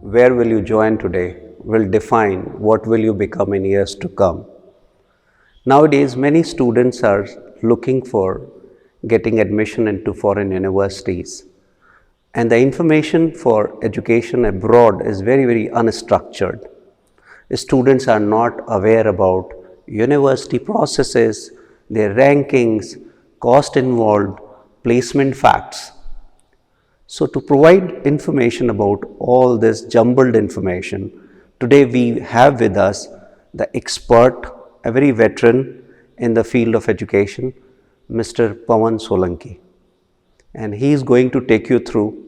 where will you join today will define what will you become in years to come. Nowadays, many students are looking for getting admission into foreign universities, and the information for education abroad is very unstructured. Students are not aware about university processes, their rankings, cost involved, placement facts. So, to provide information about all this jumbled information, today we have with us the expert, a very veteran in the field of education, Mr. Pawan Solanki. And he is going to take you through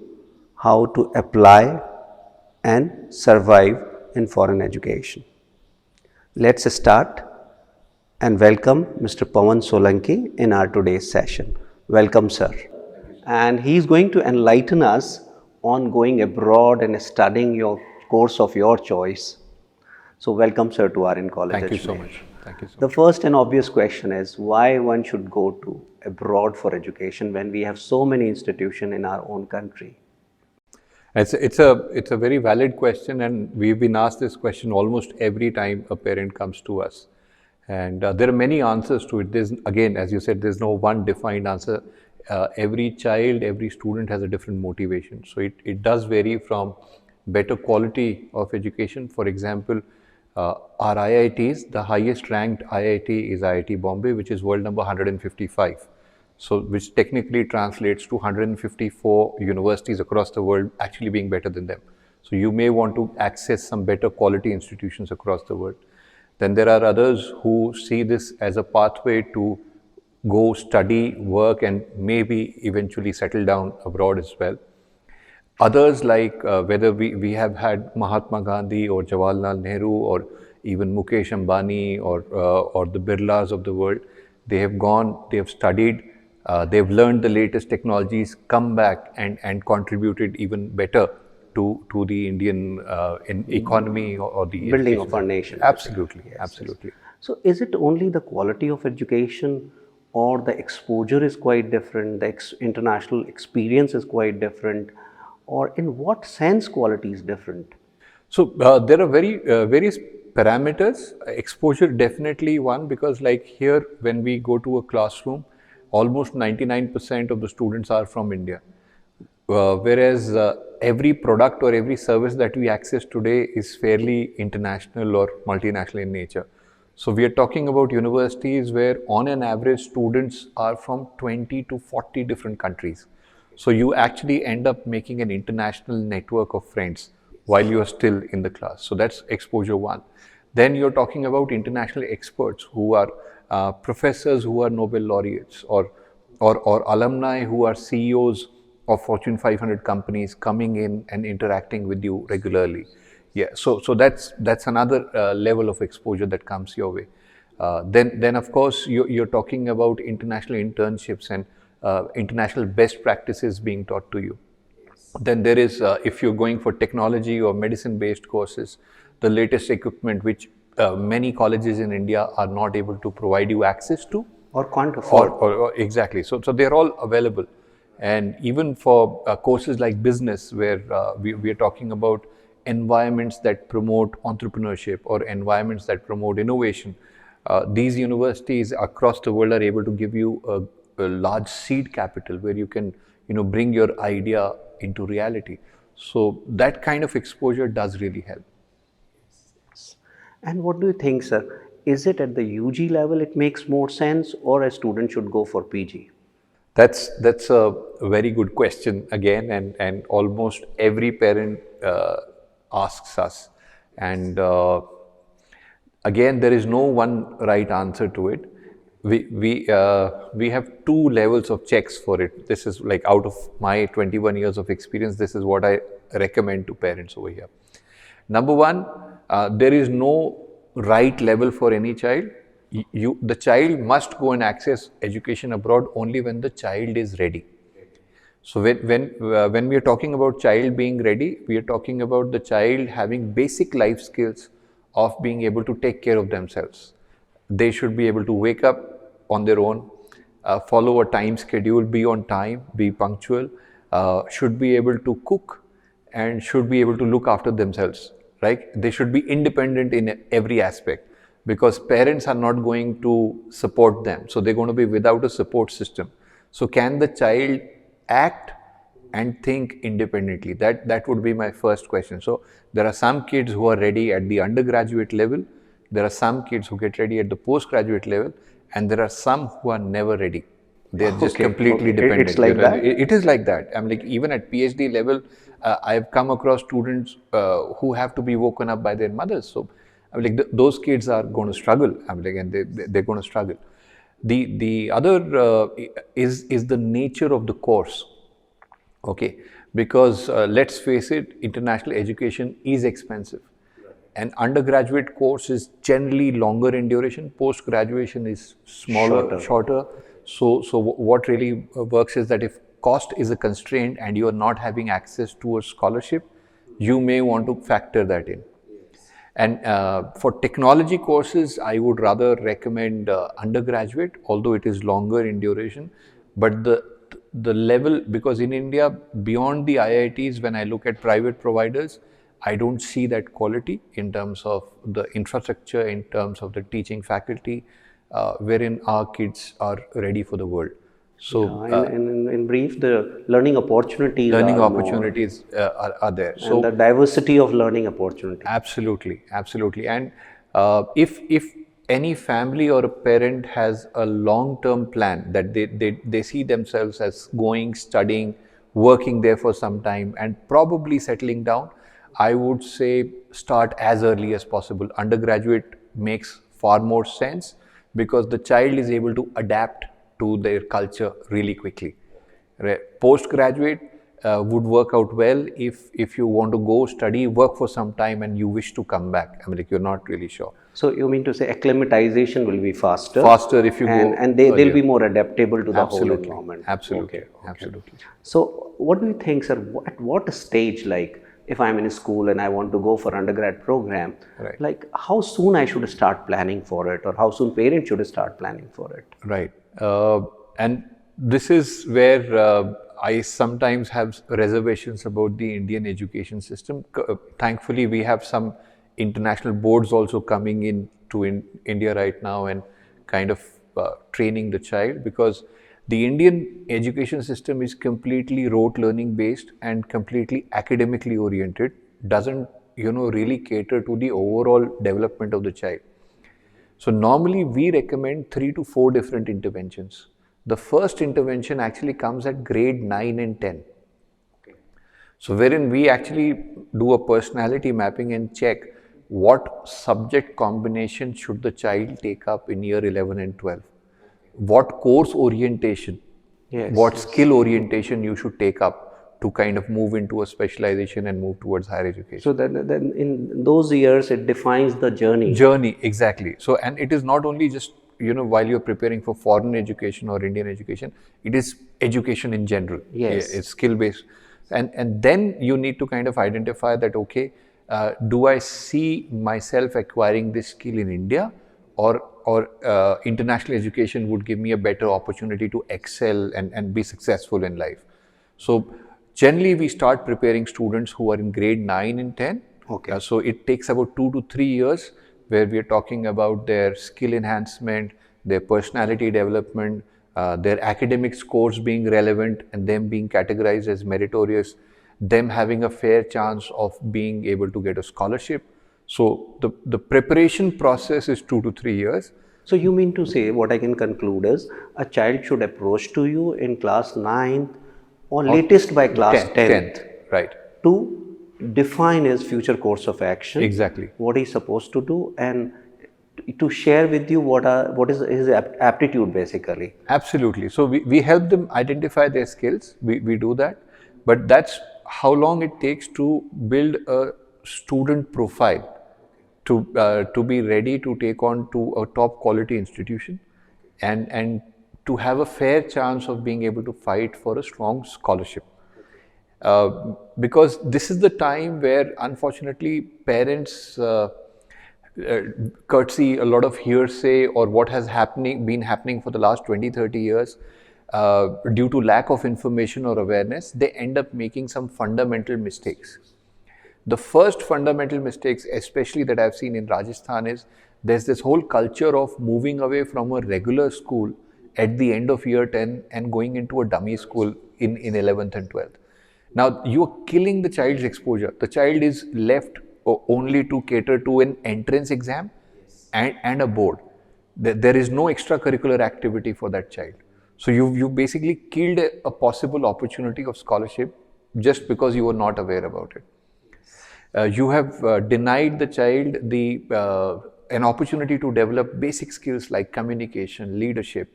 how to apply and survive in foreign education. Let's start and welcome Mr. Pawan Solanki in our today's session. Welcome, sir. And he is going to enlighten us on going abroad and studying your course of your choice. So welcome, sir, to Aryan College. Thank you so much. Thank you so The much. first and obvious question is why one should go to abroad for education when we have so many institutions in our own country? It's a very valid question, and we've been asked this question almost every time a parent comes to us. And there are many answers to it. There's, again, as you said, there's no one defined answer. Every child, every student has a different motivation. So it does vary from better quality of education. For example, our IITs, the highest ranked IIT is IIT Bombay, which is world number 155. So which technically translates to 154 universities across the world actually being better than them. So you may want to access some better quality institutions across the world. Then there are others who see this as a pathway to go study, work, and maybe eventually settle down abroad as well. Others, like whether we have had Mahatma Gandhi or Jawaharlal Nehru or even Mukesh Ambani or the Birlas of the world, they have gone, they have studied, they've learned the latest technologies, come back and contributed even better to the Indian economy or the Building of our nation. Absolutely, Yes, absolutely. yes. So is it only the quality of education or the exposure is quite different, the international experience is quite different, or in what sense quality is different? So there are various parameters. Exposure definitely one, because like here when we go to a classroom, almost 99% of the students are from India. Whereas every product or every service that we access today is fairly international or multinational in nature. So we are talking about universities where on an average students are from 20 to 40 different countries. So you actually end up making an international network of friends while you are still in the class. So that's exposure one. Then you're talking about international experts who are professors who are Nobel laureates or alumni who are CEOs of Fortune 500 companies coming in and interacting with you regularly. Yeah, so that's another level of exposure that comes your way. Then of course you're talking about international internships and international best practices being taught to you. Then there is, if you're going for technology or medicine-based courses, the latest equipment which many colleges in India are not able to provide you access to. Or can't afford. Or exactly. So they're all available. And even for courses like business, where we are talking about environments that promote entrepreneurship or environments that promote innovation, these universities across the world are able to give you a large seed capital where you can, bring your idea into reality. So that kind of exposure does really help. And what do you think, sir? Is it at the UG level it makes more sense, or a student should go for PG? That's a very good question again, and almost every parent asks us. And again, there is no one right answer to it. We have two levels of checks for it. This is like out of my 21 years of experience, this is what I recommend to parents over here. Number one, there is no right level for any child. The child must go and access education abroad only when the child is ready. So when we are talking about child being ready, we are talking about the child having basic life skills of being able to take care of themselves. They should be able to wake up on their own, follow a time schedule, be on time, be punctual, should be able to cook, and should be able to look after themselves, right? They should be independent in every aspect, because parents are not going to support them. So they're going to be without a support system. So can the child act and think independently? That would be my first question. So there are some kids who are ready at the undergraduate level, there are some kids who get ready at the postgraduate level, and there are some who are never ready. They're just completely dependent. It's like that? It is like that. I mean, like even at PhD level, I've come across students who have to be woken up by their mothers. So I mean, like those kids are going to struggle. I mean, like, and they're going to struggle. The other is the nature of the course. Okay, because let's face it, international education is expensive. An undergraduate course is generally longer in duration. Post graduation is smaller, shorter. So what really works is that if cost is a constraint and you are not having access to a scholarship, you may want to factor that in. And for technology courses, I would rather recommend undergraduate, although it is longer in duration. But the level, because in India, beyond the IITs, when I look at private providers, I don't see that quality in terms of the infrastructure, in terms of the teaching faculty, wherein our kids are ready for the world. So, in brief, the learning opportunities are there. So, and the diversity of learning opportunities. Absolutely, absolutely. And if any family or a parent has a long-term plan that they see themselves as going, studying, working there for some time, and probably settling down, I would say start as early as possible. Undergraduate makes far more sense because the child is able to adapt to their culture really quickly. Postgraduate would work out well if you want to go study, work for some time, and you wish to come back. I mean, like you're not really sure. So you mean to say acclimatization will be faster? Faster if you go, and they'll be more adaptable to the whole environment. Absolutely, absolutely. So what do you think, sir? At what stage, like if I'm in a school and I want to go for undergrad program, like how soon I should start planning for it, or how soon parents should start planning for it? Right. And this is where I sometimes have reservations about the Indian education system. Thankfully, we have some international boards also coming in to India right now and kind of training the child, because the Indian education system is completely rote learning based and completely academically oriented, doesn't really cater to the overall development of the child. So normally we recommend 3 to 4 different interventions. The first intervention actually comes at grade 9 and 10. So wherein we actually do a personality mapping and check what subject combination should the child take up in year 11 and 12. What course orientation, what skill orientation you should take up to kind of move into a specialization and move towards higher education. So then in those years, it defines the journey. Journey, exactly. So, and it is not only just, while you're preparing for foreign education or Indian education, it is education in general. Yes. It's skill-based. And then you need to kind of identify that, okay, do I see myself acquiring this skill in India, or international education would give me a better opportunity to excel and be successful in life. So generally we start preparing students who are in grade 9 and 10. Okay. So it takes about 2 to 3 years where we are talking about their skill enhancement, their personality development, their academic scores being relevant and them being categorized as meritorious, them having a fair chance of being able to get a scholarship. So the preparation process is 2 to 3 years. So you mean to say, what I can conclude is, a child should approach to you in class 9 or latest by class 10th, right, to define his future course of action. Exactly. What he's supposed to do, and to share with you what is his aptitude basically. Absolutely. So we help them identify their skills. We do that. But that's how long it takes to build a student profile to be ready to take on to a top quality institution and to have a fair chance of being able to fight for a strong scholarship. Because this is the time where unfortunately parents courtesy a lot of hearsay or what has been happening for the last 20-30 years, due to lack of information or awareness, they end up making some fundamental mistakes. The first fundamental mistakes, especially that I've seen in Rajasthan, is there's this whole culture of moving away from a regular school at the end of year 10 and going into a dummy school in 11th and 12th. Now, you're killing the child's exposure. The child is left only to cater to an entrance exam and a board. There is no extracurricular activity for that child. So you basically killed a possible opportunity of scholarship just because you were not aware about it. You have denied the child an opportunity to develop basic skills like communication, leadership,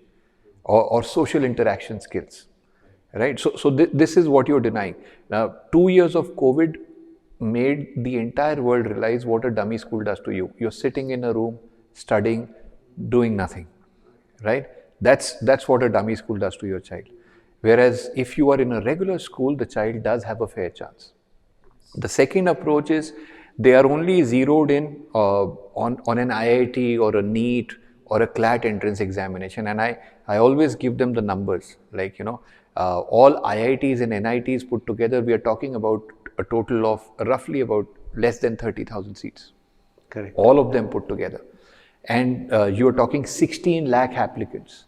or social interaction skills, right? So this is what you're denying. Now, 2 years of COVID made the entire world realize what a dummy school does to you. You're sitting in a room, studying, doing nothing, right? That's what a dummy school does to your child. Whereas if you are in a regular school, the child does have a fair chance. The second approach is they are only zeroed in on an IIT or a NEET or a CLAT entrance examination, and I always give them the numbers. Like, all IITs and NITs put together, we are talking about a total of roughly about less than 30,000 seats. Correct. All of them put together, and you're talking 16 lakh applicants.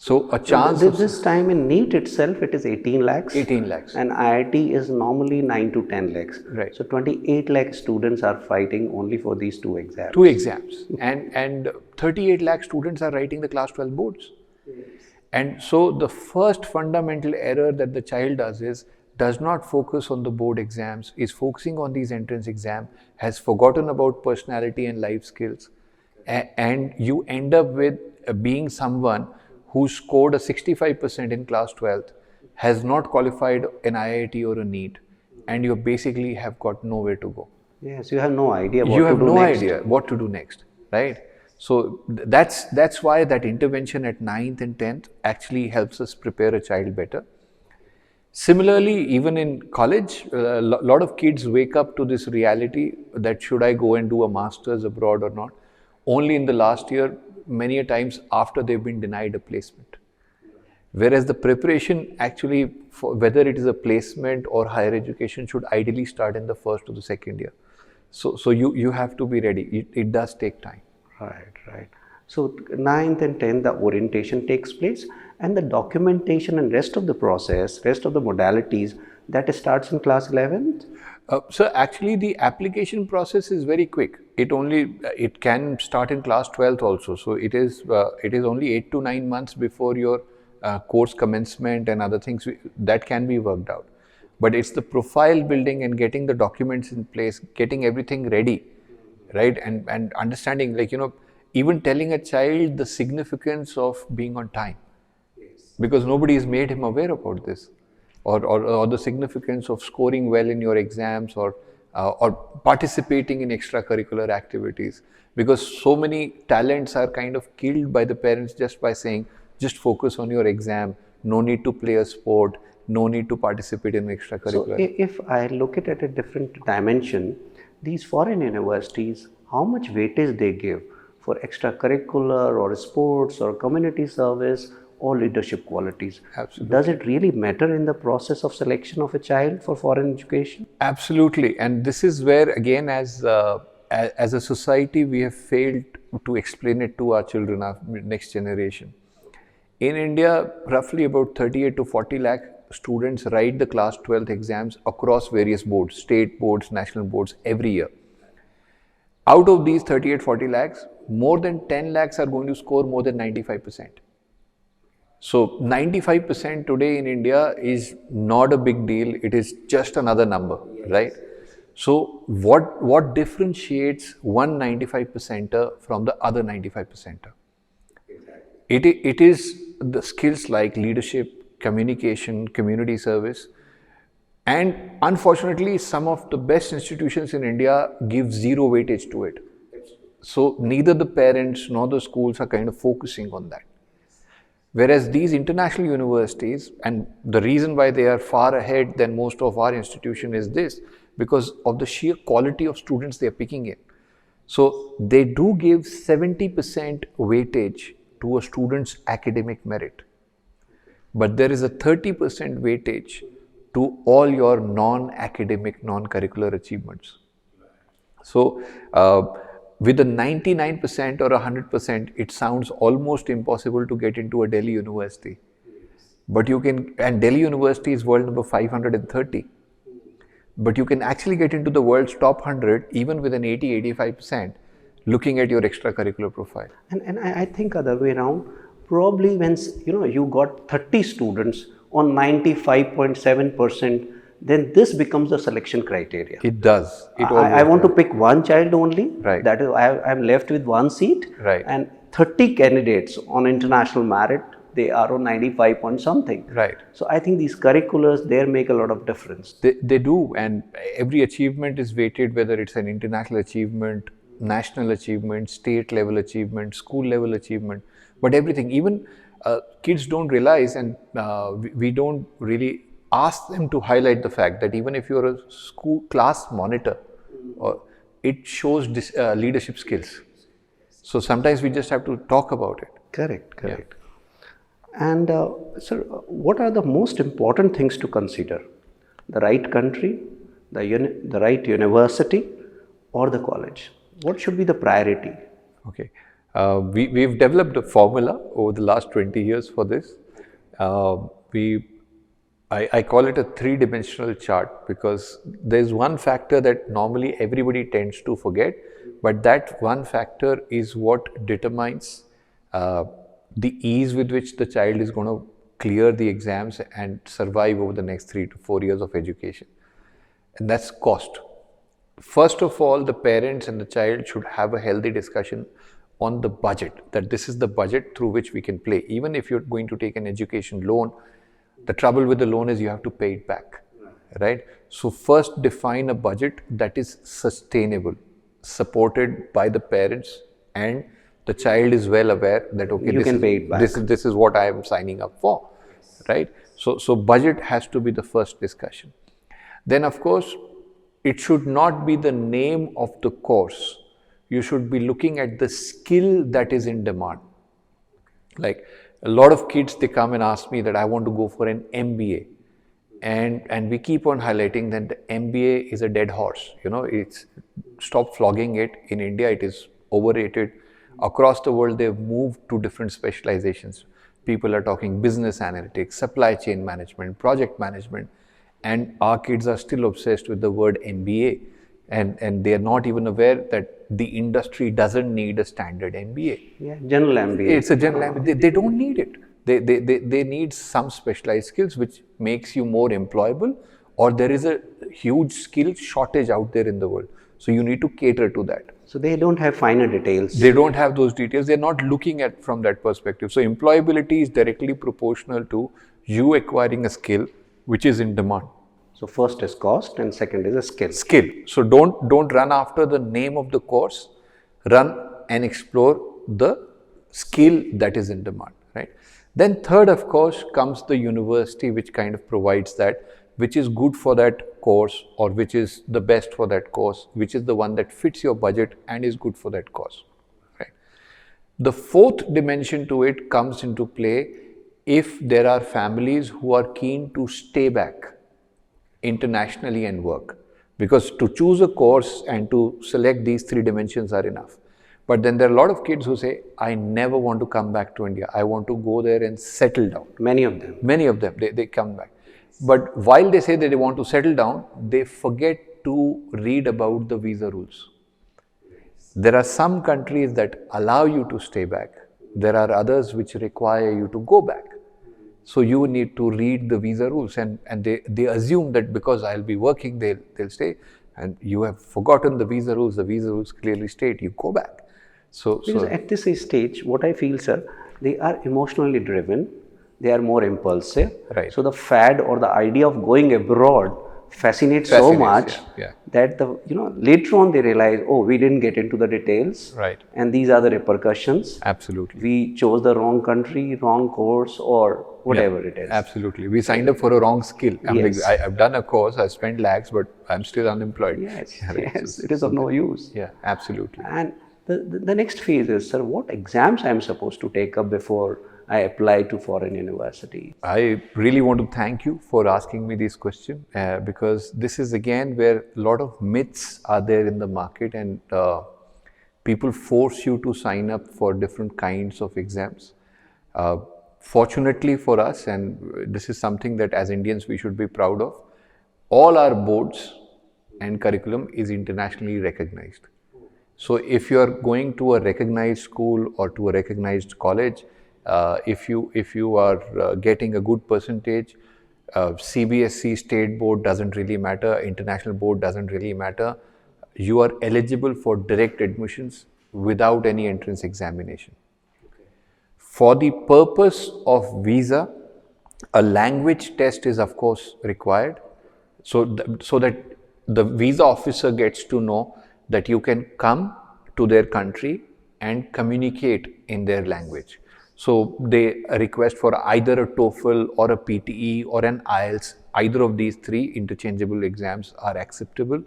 So a chance this time in NEET itself, it is 18 lakhs. 18 lakhs. And IIT is normally 9 to 10 lakhs. Right. So 28 lakh students are fighting only for these two exams. Two exams. And 38 lakh students are writing the class 12 boards. Yes. And so the first fundamental error that the child does not focus on the board exams, is focusing on these entrance exams, has forgotten about personality and life skills. And you end up with being someone who scored a 65% in class 12th, has not qualified an IIT or a NEET, and you basically have got nowhere to go. Yes, you have no idea what you to have do no next. idea what to do next, right? So that's why that intervention at 9th and 10th actually helps us prepare a child better. Similarly, even in college, a lot of kids wake up to this reality that should I go and do a master's abroad or not, only in the last year, many a times after they've been denied a placement. Whereas the preparation actually, for whether it is a placement or higher education, should ideally start in the first or the second year. So you have to be ready. It does take time. Right. So 9th and 10th, the orientation takes place, and the documentation and rest of the process, rest of the modalities, that starts in class 11th? So actually the application process is very quick. It can start in class 12th also. So it is only 8 to 9 months before your course commencement and other things that can be worked out. But it's the profile building and getting the documents in place, getting everything ready, right? And understanding, like, even telling a child the significance of being on time, because nobody has made him aware about this. Or the significance of scoring well in your exams, or participating in extracurricular activities, because so many talents are kind of killed by the parents just by saying, just focus on your exam, no need to play a sport, no need to participate in extracurricular. So if I look at it at a different dimension, these foreign universities, how much weightage they give for extracurricular or sports or community service or leadership qualities. Absolutely. Does it really matter in the process of selection of a child for foreign education? Absolutely. And this is where, again, as a society, we have failed to explain it to our children, our next generation. In India, roughly about 38 to 40 lakh students write the class 12th exams across various boards, state boards, national boards, every year. Out of these 38-40 lakhs, more than 10 lakhs are going to score more than 95%. So 95% today in India is not a big deal. It is just another number, right? So what differentiates one 95%er from the other 95%er? It is the skills like leadership, communication, community service. And unfortunately, some of the best institutions in India give zero weightage to it. So neither the parents nor the schools are kind of focusing on that. Whereas these international universities, and the reason why they are far ahead than most of our institution is this, because of the sheer quality of students they are picking in. So they do give 70% weightage to a student's academic merit. but there is a 30% weightage to all your non-academic, non-curricular achievements. So, with a 99% or 100%, it sounds almost impossible to get into a Delhi university. But you can, and Delhi University is world number 530. But you can actually get into the world's top 100 even with an 80-85% looking at your extracurricular profile. And I think other way around, probably when you got 30 students on 95.7%, then this becomes the selection criteria. It does. I want to pick one child only. Right. That is, I'm left with one seat. Right. And 30 candidates on international merit, they are on 95 point something. Right. So I think these curriculars there make a lot of difference. They do, and every achievement is weighted, whether it's an international achievement, national achievement, state level achievement, school level achievement, but everything. Even kids don't realize, and we don't really ask them to highlight the fact that even if you're a school class monitor, it shows leadership skills. So sometimes we just have to talk about it. Correct. Yeah. And sir, what are the most important things to consider? The right country, the right university, or the college? What should be the priority? Okay. We've developed a formula over the last 20 years for this. I call it a three-dimensional chart because there's one factor that normally everybody tends to forget, but that one factor is what determines the ease with which the child is going to clear the exams and survive over the next 3 to 4 years of education. And that's cost. First of all, the parents and the child should have a healthy discussion on the budget, that this is the budget through which we can play. Even if you're going to take an education loan, the trouble with the loan is you have to pay it back, right? So first define a budget that is sustainable, supported by the parents, and the child is well aware that, okay, you can pay it back. This is what I am signing up for, right? So budget has to be the first discussion. Then of course, it should not be the name of the course. You should be looking at the skill that is in demand. Like a lot of kids, they come and ask me that I want to go for an MBA. And we keep on highlighting that the MBA is a dead horse. It's stop flogging it. In India, it is overrated. Across the world, they've moved to different specializations. People are talking business analytics, supply chain management, project management. And our kids are still obsessed with the word MBA. And they are not even aware that the industry doesn't need a standard MBA. Yeah, general MBA. It's a general MBA. They don't need it. They need some specialized skills which makes you more employable, or there is a huge skill shortage out there in the world. So you need to cater to that. So they don't have finer details. They don't have those details. They're not looking at from that perspective. So employability is directly proportional to you acquiring a skill which is in demand. So first is cost and second is a skill. So don't run after the name of the course. Run and explore the skill that is in demand, right? Then third, of course, comes the university, which kind of provides that, which is good for that course, or which is the best for that course, which is the one that fits your budget and is good for that course, right? The fourth dimension to it comes into play if there are families who are keen to stay back internationally and work, because to choose a course and to select these three dimensions are enough. But then there are a lot of kids who say, I never want to come back to India. I want to go there and settle down. Many of them, they come back. But while they say that they want to settle down, they forget to read about the visa rules. There are some countries that allow you to stay back. There are others which require you to go back. So you need to read the visa rules, and they assume that because I'll be working, they'll stay. And you have forgotten the visa rules. The visa rules clearly state you go back. Because at this stage, what I feel, sir, they are emotionally driven. They are more impulsive. Right. So the fad or the idea of going abroad fascinates so much that later on they realize, oh, we didn't get into the details. Right. And these are the repercussions. Absolutely. We chose the wrong country, wrong course, or whatever it is. Absolutely. We signed up for a wrong skill. Yes. I've done a course, I've spent lakhs, but I'm still unemployed. Yes, yes, it is of no use. Yeah, absolutely. And the next phase is, sir, what exams I am supposed to take up before I apply to foreign universities? I really want to thank you for asking me this question because this is again where a lot of myths are there in the market, and people force you to sign up for different kinds of exams. Fortunately for us, and this is something that as Indians we should be proud of, all our boards and curriculum is internationally recognized. So if you are going to a recognized school or to a recognized college, if you are getting a good percentage, CBSE state board doesn't really matter, international board doesn't really matter. You are eligible for direct admissions without any entrance examination. For the purpose of visa, a language test is of course required, so that the visa officer gets to know that you can come to their country and communicate in their language. So they request for either a TOEFL or a PTE or an IELTS. Either of these three interchangeable exams are acceptable.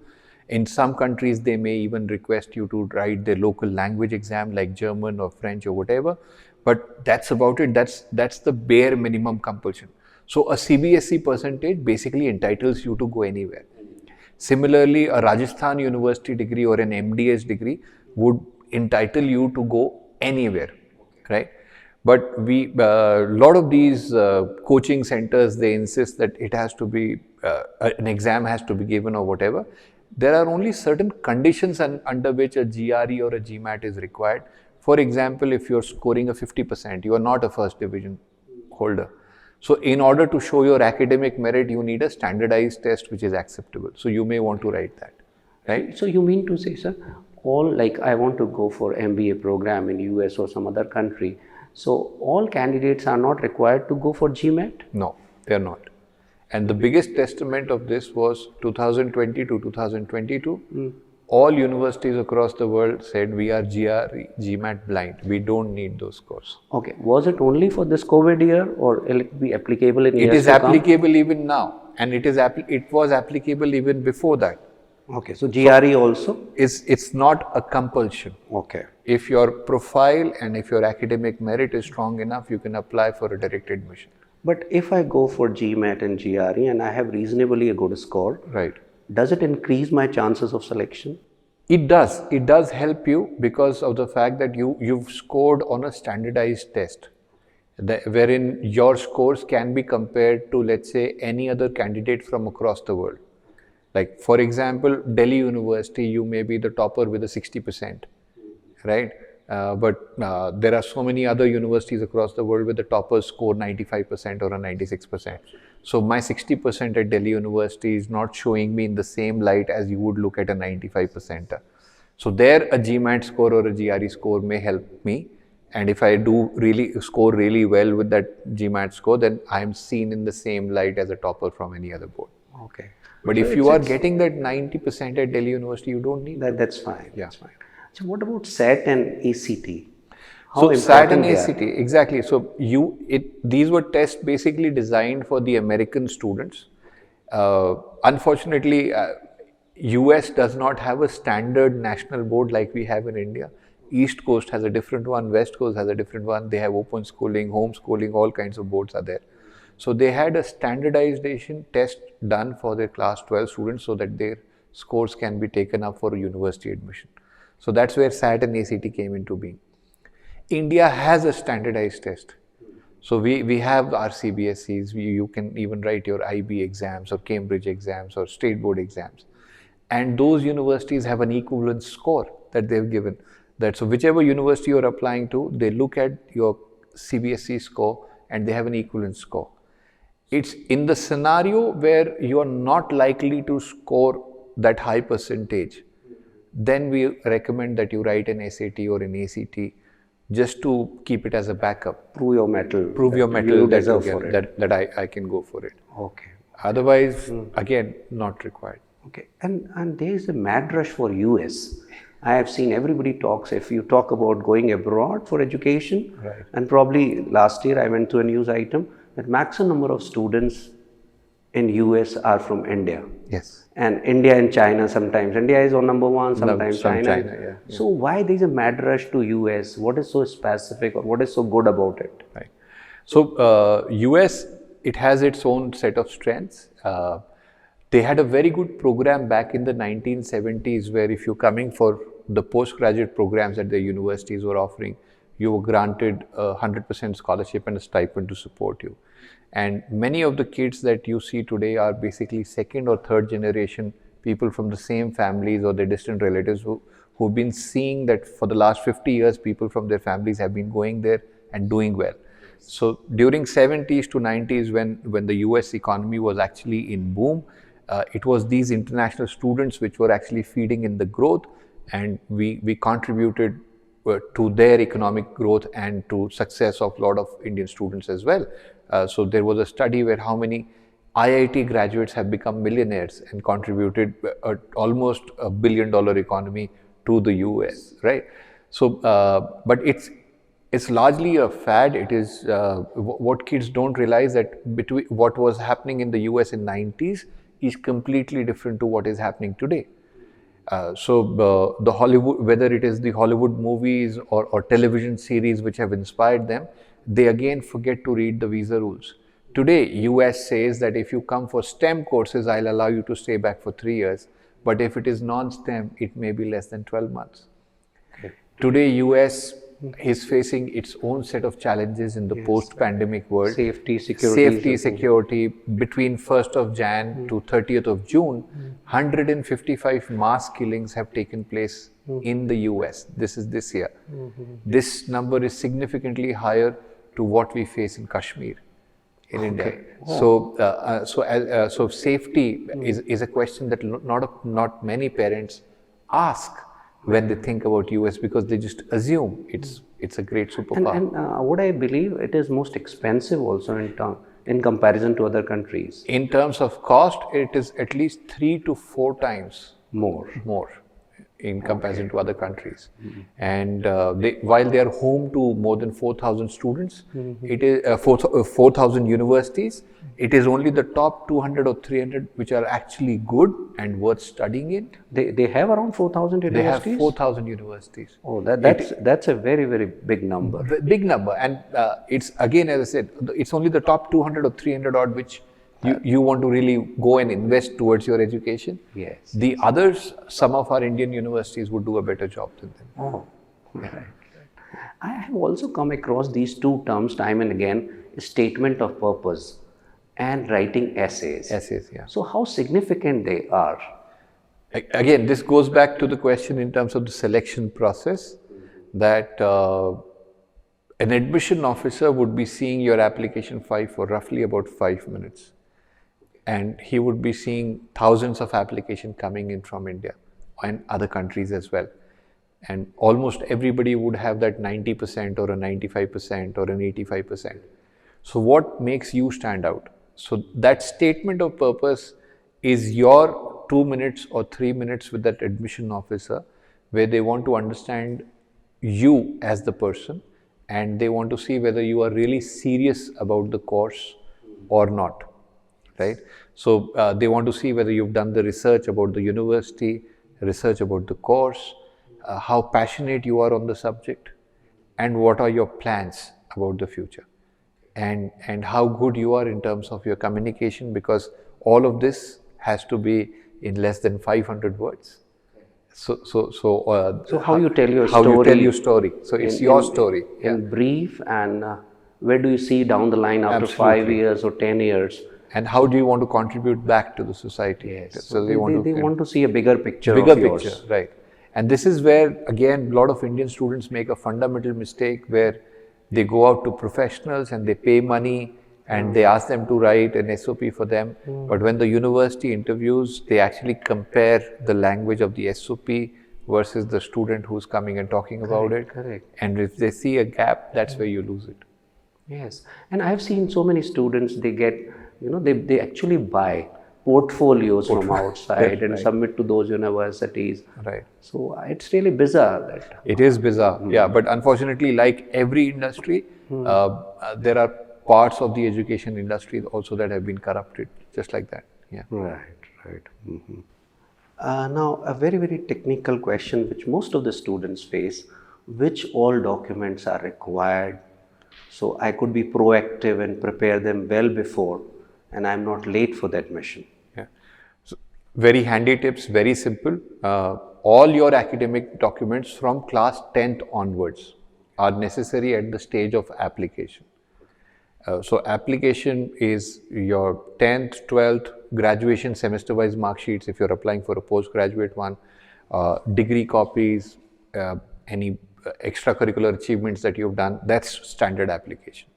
In some countries, they may even request you to write their local language exam like German or French or whatever. But that's about it. That's the bare minimum compulsion. So a CBSE percentage basically entitles you to go anywhere. Similarly, a Rajasthan University degree or an MDS degree would entitle you to go anywhere, right? But a lot of these coaching centers, they insist that it has to be, an exam has to be given or whatever. There are only certain conditions under which a GRE or a GMAT is required. For example, if you're scoring a 50%, you are not a first division holder. So in order to show your academic merit, you need a standardized test which is acceptable. So you may want to write that, right? So you mean to say, sir, all like I want to go for MBA program in US or some other country. So all candidates are not required to go for GMAT? No, they are not. And the biggest testament of this was 2020 to 2022. All universities across the world said we are GRE, GMAT blind. We don't need those scores. Okay. Was it only for this COVID year, or will it be applicable in years to come? It is applicable even now, and it was applicable even before that. Okay. So GRE also? It's not a compulsion. Okay. If your profile and if your academic merit is strong enough, you can apply for a direct admission. But if I go for GMAT and GRE and I have reasonably a good score, right? Does it increase my chances of selection? It does. It does help you because of the fact that you've scored on a standardized test, wherein your scores can be compared to, let's say, any other candidate from across the world. Like, for example, Delhi University, you may be the topper with a 60%, right? But there are so many other universities across the world where the toppers score 95% or a 96%. So my 60% at Delhi University is not showing me in the same light as you would look at a 95%. So there a GMAT score or a GRE score may help me. And if I do score really well with that GMAT score, then I'm seen in the same light as a topper from any other board. Okay. But so if you are getting that 90% at Delhi University, you don't need that. That's fine. Yeah. That's fine. So what about SAT and ACT? So SAT and ACT, exactly. So these were tests basically designed for the American students. Unfortunately, US does not have a standard national board like we have in India. East Coast has a different one, West Coast has a different one. They have open schooling, home schooling, all kinds of boards are there. So they had a standardization test done for their class 12 students so that their scores can be taken up for a university admission. So that's where SAT and ACT came into being. India has a standardized test. So we have our CBSEs, you can even write your IB exams or Cambridge exams or state board exams. And those universities have an equivalent score that they've given. So whichever university you're applying to, they look at your CBSE score and they have an equivalent score. It's in the scenario where you are not likely to score that high percentage, then we recommend that you write an SAT or an ACT just to keep it as a backup. Prove your mettle. Prove your mettle that I can go for it. Okay. Otherwise, again, not required. Okay. And there is a mad rush for US. I have seen everybody talks, if you talk about going abroad for education, right. And probably last year I went to a news item that maximum number of students in US are from India. Yes. And India and China sometimes. India is on number one, sometimes China. Yeah. So why there is a mad rush to US? What is so specific or what is so good about it? Right. So US, it has its own set of strengths. They had a very good program back in the 1970s where if you're coming for the postgraduate programs that the universities were offering, you were granted a 100% scholarship and a stipend to support you. And many of the kids that you see today are basically second or third generation people from the same families or their distant relatives who've been seeing that for the last 50 years, people from their families have been going there and doing well. So during 70s to 90s, when the US economy was actually in boom, it was these international students which were actually feeding in the growth, and we contributed to their economic growth and to success of a lot of Indian students as well. So there was a study where how many IIT graduates have become millionaires and contributed almost $1 billion economy to the US, right? So, but it's largely a fad. It is what kids don't realize that between what was happening in the US in 90s is completely different to what is happening today. So the Hollywood, whether it is the Hollywood movies or television series which have inspired them, they again forget to read the visa rules. Today, US says that if you come for STEM courses, I'll allow you to stay back for 3 years. But if it is non-STEM, it may be less than 12 months. Okay. Today, US is facing its own set of challenges in the post-pandemic world. Safety, security. Between 1st of Jan to 30th of June, 155 mass killings have taken place in the US. This is this year. This number is significantly higher to what we face in Kashmir, in India. Oh. So safety is a question that not many parents ask when they think about US, because they just assume it's a great superpower. And what I believe, it is most expensive also in comparison to other countries. In terms of cost, it is at least 3 to 4 times more in comparison to other countries. And while they are home to more than 4,000 students, it is 4,000 universities, it is only the top 200 or 300 which are actually good and worth studying in. They have around 4,000 universities? They have 4,000 universities. Oh, that's a very, very big number. Big number. And it's, again, as I said, it's only the top 200 or 300 odd which you want to really go and invest towards your education. Yes. The others, some of our Indian universities would do a better job than them. Oh, right. I have also come across these two terms time and again, statement of purpose and writing essays. Essays, yeah. So how significant they are? Again, this goes back to the question in terms of the selection process, that an admission officer would be seeing your application file for roughly about 5 minutes. And he would be seeing thousands of applications coming in from India and other countries as well. And almost everybody would have that 90% or a 95% or an 85%. So what makes you stand out? So that statement of purpose is your 2 minutes or 3 minutes with that admission officer, where they want to understand you as the person, and they want to see whether you are really serious about the course or not. Right? So they want to see whether you've done the research about the university, research about the course, how passionate you are on the subject, and what are your plans about the future, and how good you are in terms of your communication, because all of this has to be in less than 500 words. So how you tell your story. How you tell your story. So it's your story. In brief, and where do you see down the line after Absolutely. 5 years or 10 years? And how do you want to contribute back to the society? Yes. So they want to see a bigger picture. Right. And this is where, again, a lot of Indian students make a fundamental mistake, where they go out to professionals and they pay money and they ask them to write an SOP for them. But when the university interviews, they actually compare the language of the SOP versus the student who's coming and talking about it. Correct. And if they see a gap, that's where you lose it. Yes. And I've seen so many students, they get, they actually buy portfolios from outside and submit to those universities. Right. So it's really bizarre that. It is bizarre, yeah. But unfortunately, like every industry, there are parts of the education industry also that have been corrupted, just like that. Yeah. Right. Now, a very, very technical question which most of the students face: which all documents are required So I could be proactive and prepare them well before, and I'm not late for the admission. Yeah. So, very handy tips, very simple. All your academic documents from class 10th onwards are necessary at the stage of application. So application is your 10th, 12th, graduation semester-wise mark sheets if you're applying for a postgraduate one, degree copies, any extracurricular achievements that you've done, that's standard application.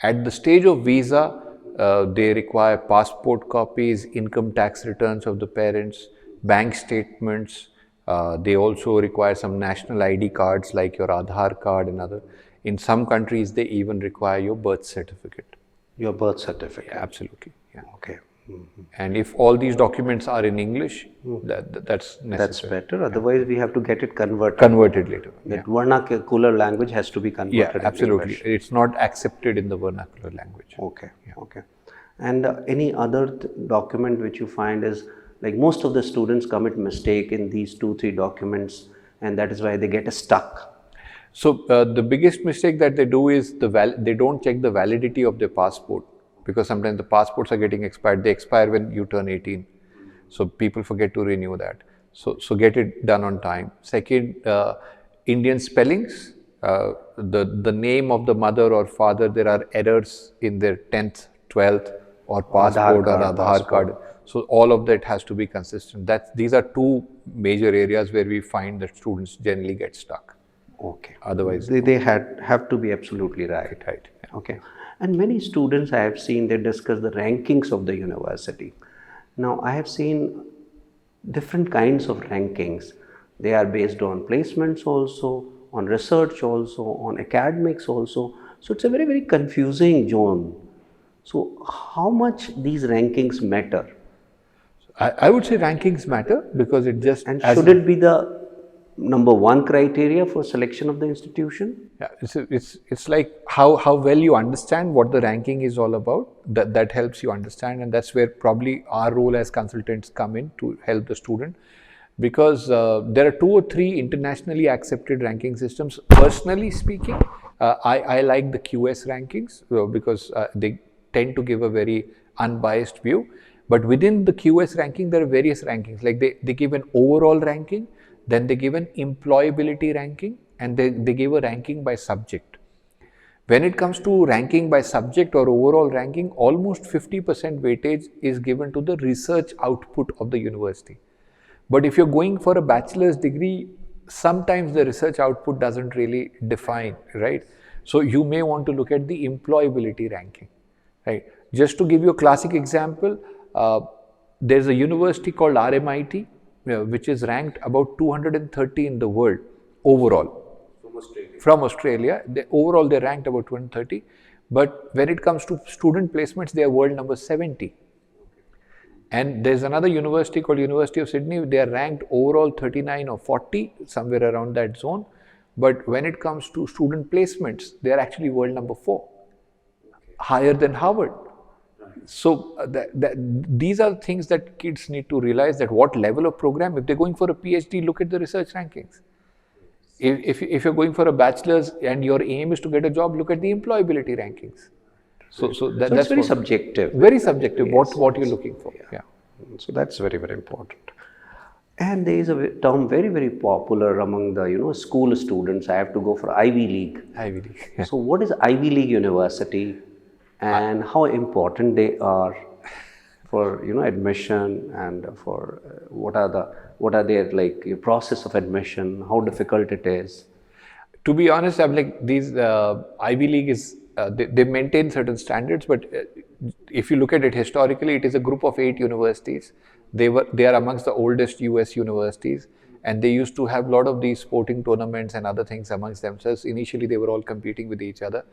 At the stage of visa, they require passport copies, income tax returns of the parents, bank statements. They also require some national ID cards like your Aadhaar card and other. In some countries, they even require your birth certificate. Your birth certificate. Yeah, absolutely. Yeah. Okay. And if all these documents are in English, that's necessary. That's better. Otherwise, we have to get it converted. Converted later. That vernacular language has to be converted. Yeah, into absolutely. English. It's not accepted in the vernacular language. Okay. Okay. And any other document which you find is like most of the students commit mistake in these 2-3 documents, and that is why they get stuck. So the biggest mistake that they do is they don't check the validity of their passport, because sometimes the passports are getting expired. They expire when you turn 18. So people forget to renew that. So get it done on time. Second, Indian spellings. The name of the mother or father, there are errors in their 10th, 12th or passport or Aadhaar card. So all of that has to be consistent. These are two major areas where we find that students generally get stuck. Okay. Otherwise, they have to be absolutely right. Right. Okay. And many students I have seen, they discuss the rankings of the university. Now I have seen different kinds of rankings. They are based on placements also, on research also, on academics also. So it's a very, very confusing zone. So how much these rankings matter? I would say rankings matter because it just... And should it be the number one criteria for selection of the institution? Yeah, it's like how well you understand what the ranking is all about. That helps you understand, and that's where probably our role as consultants come in to help the student, because there are 2 or 3 internationally accepted ranking systems. Personally speaking, I like the QS rankings because they tend to give a very unbiased view. But within the QS ranking, there are various rankings. Like they give an overall ranking, then they give an employability ranking, and they give a ranking by subject. When it comes to ranking by subject or overall ranking, almost 50% weightage is given to the research output of the university. But if you're going for a bachelor's degree, sometimes the research output doesn't really define, right? So you may want to look at the employability ranking, right? Just to give you a classic example, there's a university called RMIT, which is ranked about 230 in the world overall. From Australia. Overall, they're ranked about 230. But when it comes to student placements, they are world number 70. And there's another university called University of Sydney. They are ranked overall 39 or 40, somewhere around that zone. But when it comes to student placements, they are actually world number 4, higher than Harvard. So these are things that kids need to realize, that what level of program. If they're going for a PhD, look at the research rankings. If you're going for a bachelor's and your aim is to get a job, look at the employability rankings. So that's very subjective. Very subjective. Yes, what you're looking for. Yeah. So that's very, very important. And there is a term very, very popular among the school students. I have to go for Ivy League. Ivy League. Yeah. So what is Ivy League university, and how important they are for admission, and for what are their like process of admission, how difficult it is? To be honest, I'm like these Ivy League is they maintain certain standards, but if you look at it historically, it is a group of 8 universities. They are amongst the oldest US universities, and they used to have a lot of these sporting tournaments and other things amongst themselves. Initially, they were all competing with each other,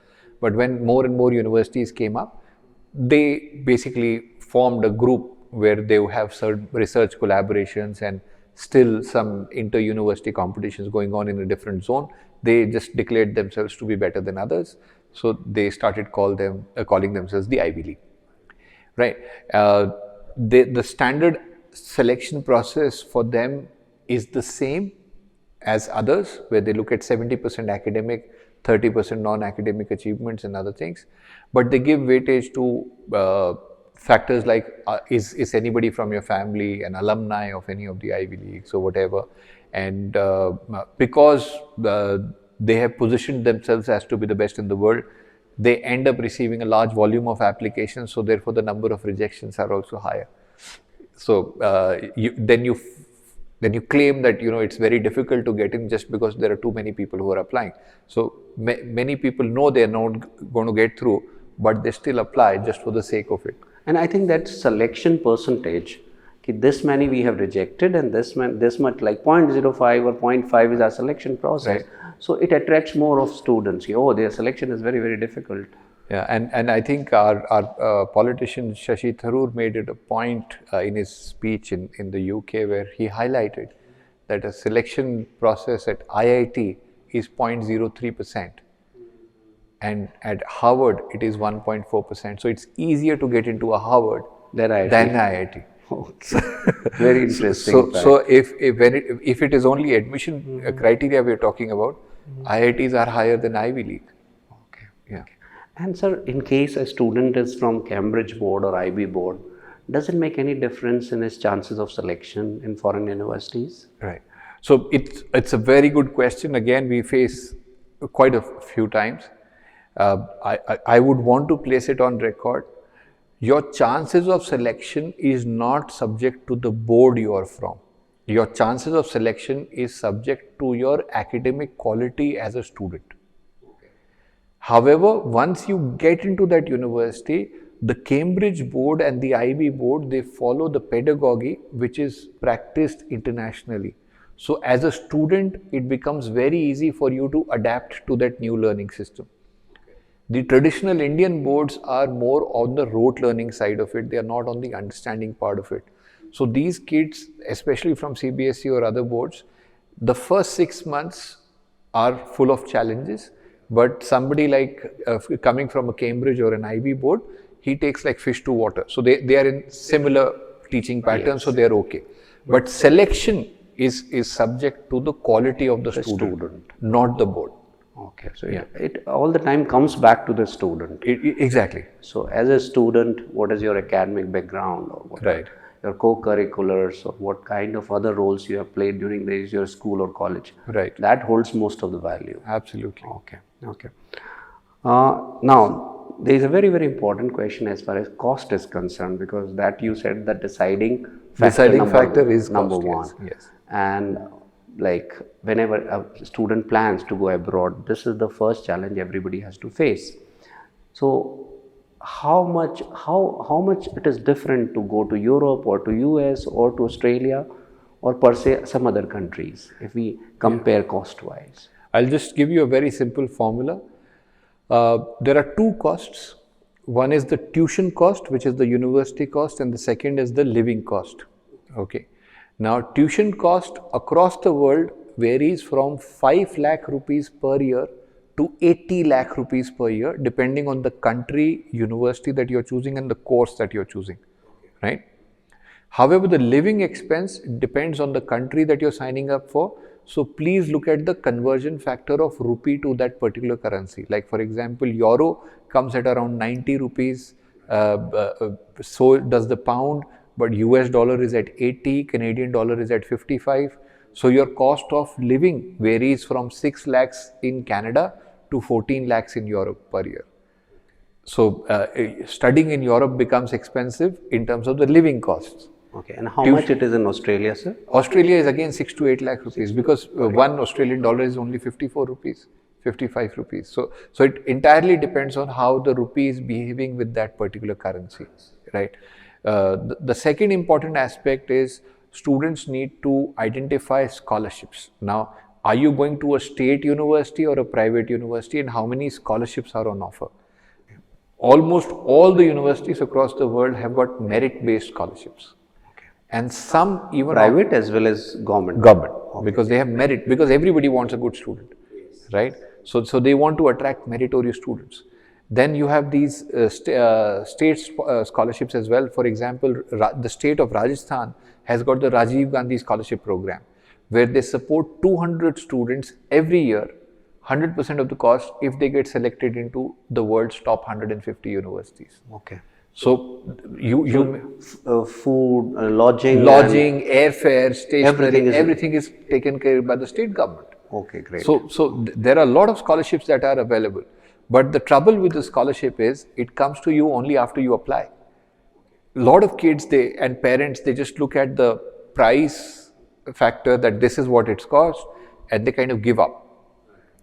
but when more and more universities came up, they basically formed a group where they have certain research collaborations and still some inter-university competitions going on in a different zone. They just declared themselves to be better than others, so they started calling themselves the Ivy League, right? The standard selection process for them is the same as others, where they look at 70% academic, 30% non-academic achievements and other things. But they give weightage to factors like is anybody from your family an alumni of any of the Ivy Leagues or whatever. And because they have positioned themselves as to be the best in the world, they end up receiving a large volume of applications, so therefore the number of rejections are also higher. So then you claim that it's very difficult to get in just because there are too many people who are applying. So many people know they are not going to get through, but they still apply just for the sake of it. And I think that selection percentage, this many we have rejected and this much, like 0.05 or 0.5 is our selection process. Right. So it attracts more of students. Oh, their selection is very, very difficult. Yeah, and I think our politician Shashi Tharoor made it a point in his speech in the UK, where he highlighted that a selection process at IIT is 0.03%. And at Harvard, it is 1.4%. So it's easier to get into a Harvard than IIT. Okay. Very interesting. So if it is only admission criteria we are talking about, IITs are higher than Ivy League. Okay. Yeah. Okay. And sir, in case a student is from Cambridge board or IB board, does it make any difference in his chances of selection in foreign universities? Right. So it's a very good question. Again, we face quite a few times. I would want to place it on record. Your chances of selection is not subject to the board you are from. Your chances of selection is subject to your academic quality as a student. However, once you get into that university, the Cambridge board and the IB board, they follow the pedagogy which is practiced internationally. So as a student, it becomes very easy for you to adapt to that new learning system. The traditional Indian boards are more on the rote learning side of it. They are not on the understanding part of it. So these kids, especially from CBSE or other boards, the first 6 months are full of challenges. But somebody like coming from a Cambridge or an IB board, he takes like fish to water. So they are in similar teaching patterns, so they are okay. But selection is subject to the quality of the student, not the board. Okay, so yeah, it all the time comes back to the student. Exactly. So as a student, what is your academic background, or what Right. are your co-curriculars, or what kind of other roles you have played during your school or college? Right. That holds most of the value. Absolutely. Okay. Okay. Now, there is a very, very important question as far as cost is concerned, because that you said that deciding factor is number cost, one. yes. And like whenever a student plans to go abroad, this is the first challenge everybody has to face. So how much it is different to go to Europe or to US or to Australia or per se some other countries if we compare cost wise? I'll just give you a very simple formula. There are two costs. One is the tuition cost, which is the university cost, and the second is the living cost. Okay. Now, tuition cost across the world varies from 5 lakh rupees per year to 80 lakh rupees per year, depending on the country, university that you're choosing and the course that you're choosing, right? However, the living expense depends on the country that you're signing up for. So please look at the conversion factor of rupee to that particular currency. Like for example, euro comes at around 90 rupees, so does the pound, but US dollar is at 80, Canadian dollar is at 55. So your cost of living varies from 6 lakhs in Canada to 14 lakhs in Europe per year. So studying in Europe becomes expensive in terms of the living costs. Okay, and how much it is in Australia, sir? Australia is again 6 to 8 lakh rupees because one Australian dollar is only 54 rupees, 55 rupees. So it entirely depends on how the rupee is behaving with that particular currency, right? The second important aspect is students need to identify scholarships. Now, are you going to a state university or a private university, and how many scholarships are on offer? Almost all the universities across the world have got merit-based scholarships. And some even private as well as government. Because they have merit, because everybody wants a good student, right? So they want to attract meritorious students. Then you have these state scholarships as well. For example, the state of Rajasthan has got the Rajiv Gandhi Scholarship Program, where they support 200 students every year 100% of the cost if they get selected into the world's top 150 universities. Okay. So Food, lodging, lodging, airfare, stationery, Everything everything is- is taken care by the state government. Okay, great. So there are a lot of scholarships that are available. But the trouble with the scholarship is it comes to you only after you apply. A lot of kids and parents, they just look at the price factor that this is what it's cost, and they kind of give up.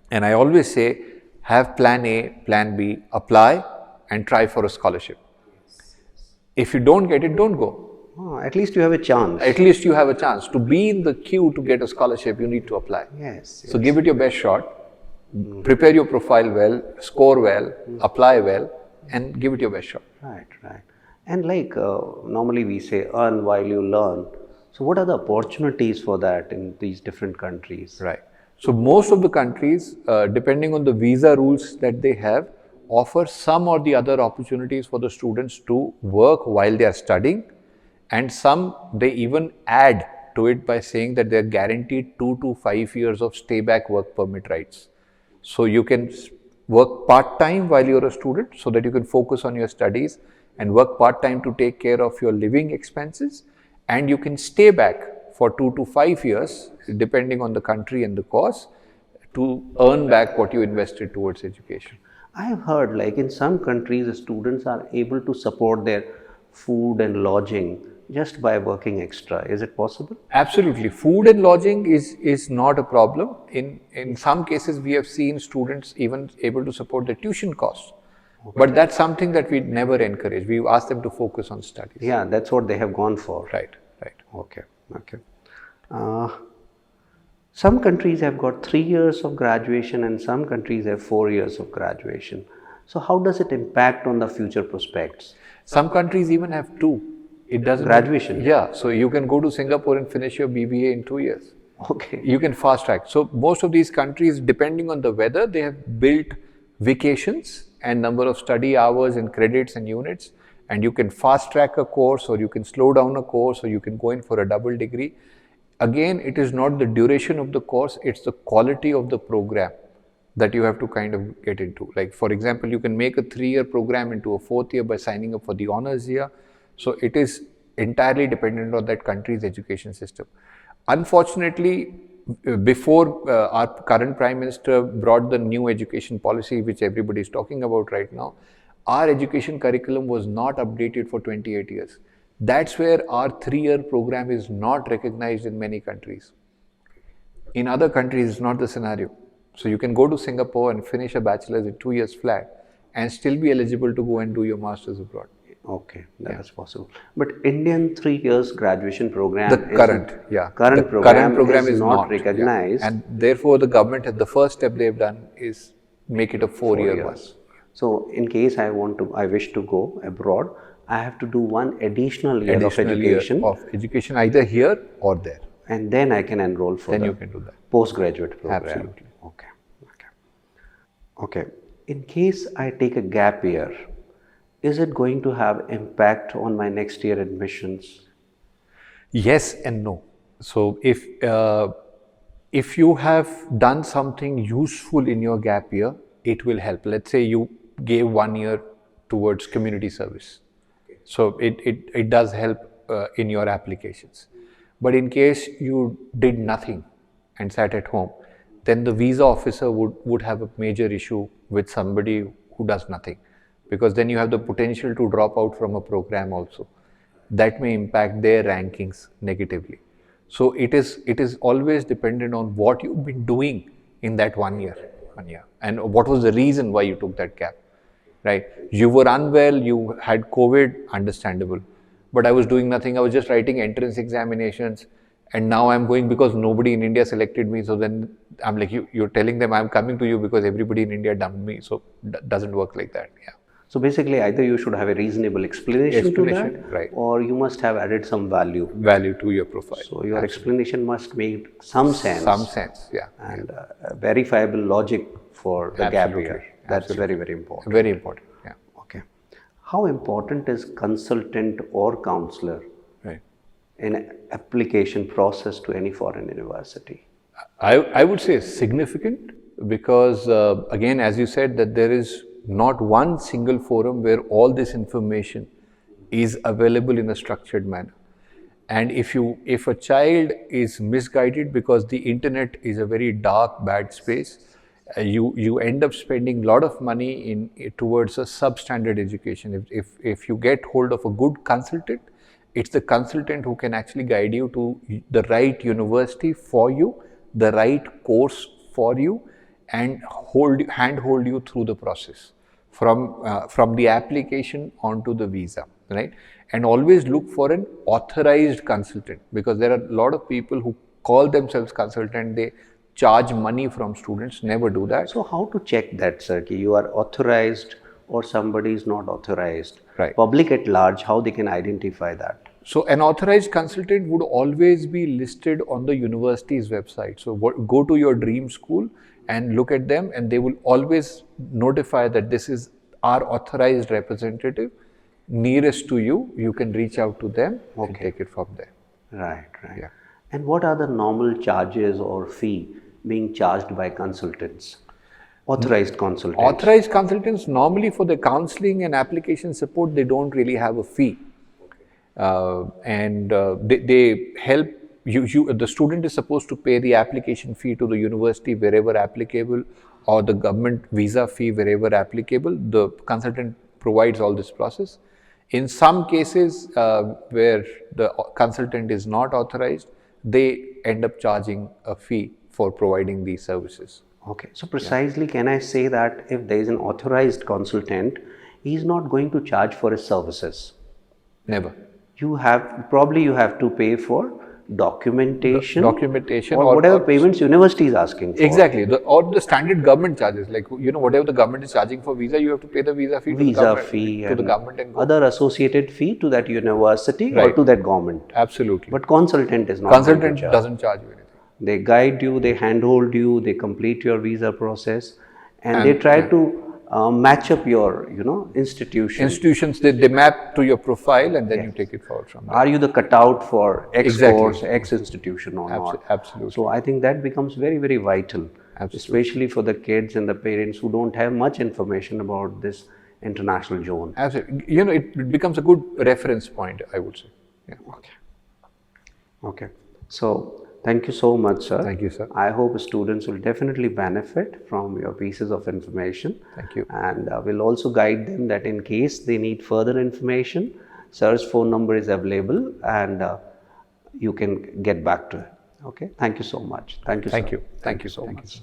And I always say, have plan A, plan B, apply and try for a scholarship. If you don't get it, don't go. At least you have a chance. At least you have a chance. To be in the queue to get a scholarship, you need to apply. Yes. So give it your best shot, prepare your profile well, score well, apply well, and give it your best shot. Right. And like normally we say, earn while you learn. So what are the opportunities for that in these different countries? Right. So most of the countries, depending on the visa rules that they have, offer some or the other opportunities for the students to work while they are studying, and some they even add to it by saying that they are guaranteed 2 to 5 years of stay back work permit rights. So you can work part-time while you're a student so that you can focus on your studies, and work part-time to take care of your living expenses, and you can stay back for 2 to 5 years depending on the country and the course to earn back what you invested towards education. I have heard like in some countries the students are able to support their food and lodging just by working extra. Is it possible? Absolutely. Food and lodging is not a problem. In some cases, we have seen students even able to support the tuition costs. Okay. But that's something that we never encourage. We ask them to focus on studies. Yeah, that's what they have gone for. Right. Okay. Some countries have got 3 years of graduation and some countries have 4 years of graduation. So how does it impact on the future prospects? Some countries even have 2. It doesn't graduation. Yeah, so you can go to Singapore and finish your BBA in 2 years. Okay. You can fast track. So most of these countries, depending on the weather, they have built vacations and number of study hours and credits and units, and you can fast track a course, or you can slow down a course, or you can go in for a double degree. Again, it is not the duration of the course, it's the quality of the program that you have to kind of get into. Like for example, you can make a 3-year program into a 4th year by signing up for the honors year. So it is entirely dependent on that country's education system. Unfortunately, before our current Prime Minister brought the new education policy, which everybody is talking about right now, our education curriculum was not updated for 28 years. That's where our 3-year program is not recognized in many countries. In other countries, it's not the scenario. So you can go to Singapore and finish a bachelor's in 2 years flat and still be eligible to go and do your master's abroad. Okay, that's possible. But Indian 3 years graduation program, current program is not recognized. Yeah. And therefore the government, the first step they've done is make it a 4-year one. So in case I wish to go abroad, I have to do one additional year of education. Either here or there. And then I can enroll for you can do that. Postgraduate program. Absolutely. Okay. In case I take a gap year, is it going to have impact on my next year admissions? Yes and no. So if you have done something useful in your gap year, it will help. Let's say you gave 1 year towards community service. So it does help in your applications. But in case you did nothing and sat at home, then the visa officer would have a major issue with somebody who does nothing, because then you have the potential to drop out from a program also. That may impact their rankings negatively. So it is always dependent on what you've been doing in that 1 year, and what was the reason why you took that gap, right? You were unwell, you had COVID, understandable. But I was doing nothing, I was just writing entrance examinations, and now I'm going because nobody in India selected me. So then I'm like, you're telling them I'm coming to you because everybody in India dumped me. So doesn't work like that. Yeah. So basically, either you should have a reasonable explanation to that, right, or you must have added some value to your profile. So your explanation must make some sense. Yeah. And verifiable logic for the gap year. That's very, very important. Very important. Yeah. Okay. How important is consultant or counselor in application process to any foreign university? I would say significant. because again, as you said, that there is not one single forum where all this information is available in a structured manner. And if a child is misguided, because the internet is a very dark, bad space, you end up spending a lot of money towards a substandard education. If you get hold of a good consultant, it's the consultant who can actually guide you to the right university for you, the right course for you, and handhold you through the process from the application onto the visa, right? And always look for an authorized consultant, because there are a lot of people who call themselves consultant. They charge money from students. Never do that. So how to check that, sir? Ki you are authorized or somebody is not authorized? Right. Public at large, how they can identify that? So an authorized consultant would always be listed on the university's website. So go to your dream school and look at them, and they will always notify that this is our authorized representative nearest to you. You can reach out to them and take it from there. Right, right. Yeah. And what are the normal charges or fee being charged by consultants? Authorized consultants. Authorized consultants, normally for the counseling and application support, they don't really have a fee. They help you. The student is supposed to pay the application fee to the university wherever applicable, or the government visa fee wherever applicable. The consultant provides all this process. In some cases where the consultant is not authorized, they end up charging a fee for providing these services. Okay, so precisely can I say that if there is an authorized consultant, he is not going to charge for his services? Never. You have to pay for documentation, or whatever payments university is asking for. Exactly, or the standard government charges, like whatever the government is charging for visa, you have to pay the visa fee to the government and other associated fee to that university or to that government. Absolutely. But consultant is not. Consultant doesn't charge you anything. They guide you, they handhold you, they complete your visa process, and they try to match up your institution. Institutions, they map to your profile, and then you take it forward from there. Are you the cutout for X course, X institution or not? Absolutely. So I think that becomes very, very vital, especially for the kids and the parents who don't have much information about this international zone. Absolutely. It becomes a good reference point, I would say. Yeah. Okay. So thank you so much, sir. Thank you, sir. I hope students will definitely benefit from your pieces of information. Thank you. And we'll also guide them that in case they need further information, sir's phone number is available, and you can get back to him. Okay. Thank you so much. Thank you, sir. Thank you so much.